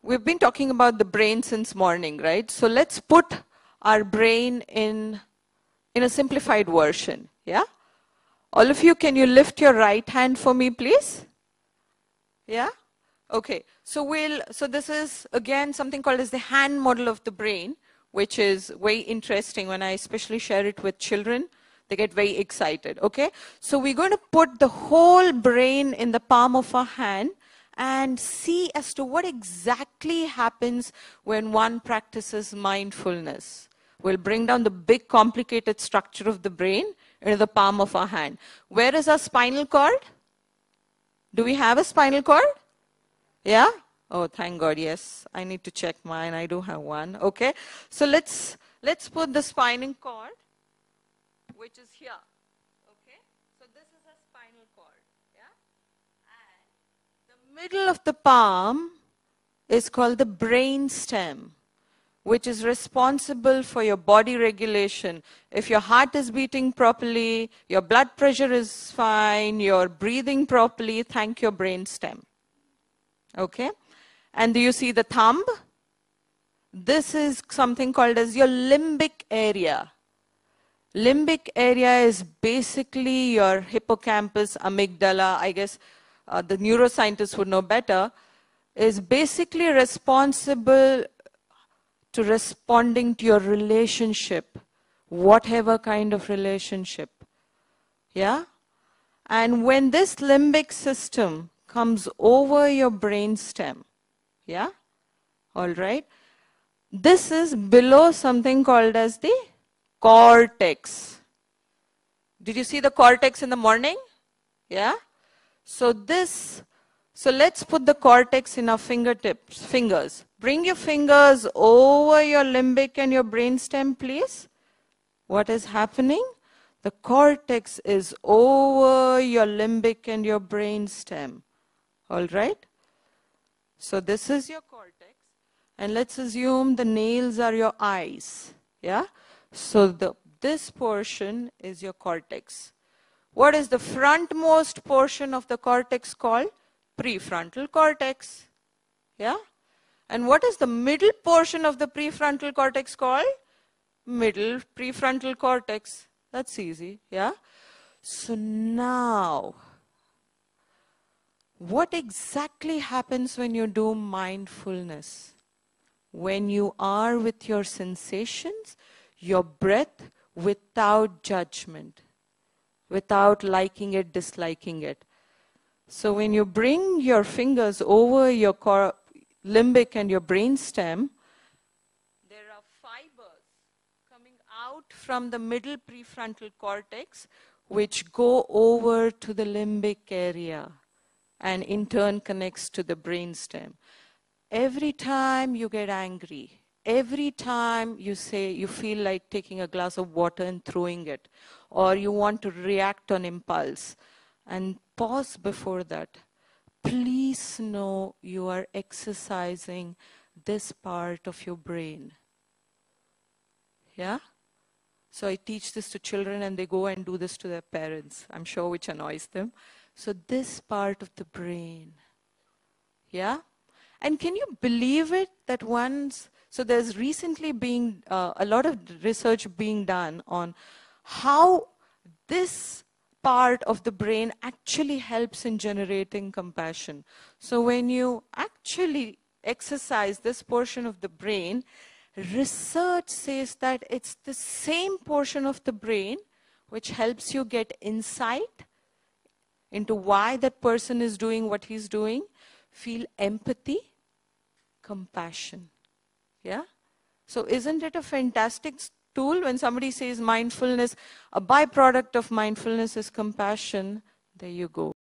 We've been talking about the brain since morning, right? So let's put our brain in a simplified version, yeah? All of you, can you lift your right hand for me, please? Yeah? Okay, so this is again something called as the hand model of the brain, which is very interesting. When I especially share it with children, they get very excited, okay? So we're going to put the whole brain in the palm of our hand and see as to what exactly happens when one practices mindfulness. We'll bring down the big complicated structure of the brain into the palm of our hand. Where is our spinal cord? Do we have a spinal cord? Yeah? Oh, thank God, yes. I need to check mine. I do have one. Okay. So let's put the spinal cord, which is here. Okay. So this is a spinal cord. Yeah? And the middle of the palm is called the brain stem, which is responsible for your body regulation. If your heart is beating properly, your blood pressure is fine, you're breathing properly, thank your brain stem. Okay? And do you see the thumb? This is something called as your limbic area. Limbic area is basically your hippocampus, amygdala, I guess the neuroscientists would know better, is basically responsible to responding to your relationship, whatever kind of relationship. Yeah? And when this limbic system comes over your brain stem, yeah? All right? This is below something called as the cortex. Did you see the cortex in the morning? Yeah? So let's put the cortex in our fingers. Bring your fingers over your limbic and your brainstem, please. What is happening? The cortex is over your limbic and your brainstem. All right? So this is your cortex. And let's assume the nails are your eyes. Yeah? So this portion is your cortex. What is the frontmost portion of the cortex called? Prefrontal cortex. Yeah? And what is the middle portion of the prefrontal cortex called? Middle prefrontal cortex. That's easy. Yeah? So now, what exactly happens when you do mindfulness? When you are with your sensations, your breath, without judgment, without liking it, disliking it. So when you bring your fingers over your limbic and your brainstem, there are fibers coming out from the middle prefrontal cortex which go over to the limbic area and in turn connects to the brainstem. Every time you get angry, every time you feel like taking a glass of water and throwing it, or you want to react on impulse, and pause before that, please know you are exercising this part of your brain. Yeah? So I teach this to children and they go and do this to their parents, I'm sure, which annoys them. So this part of the brain. Yeah? And can you believe it that so there's recently been a lot of research being done on how this part of the brain actually helps in generating compassion. So when you actually exercise this portion of the brain, research says that it's the same portion of the brain which helps you get insight into why that person is doing what he's doing, feel empathy, compassion. Yeah? So isn't it a fantastic tool when somebody says mindfulness, a byproduct of mindfulness is compassion? There you go.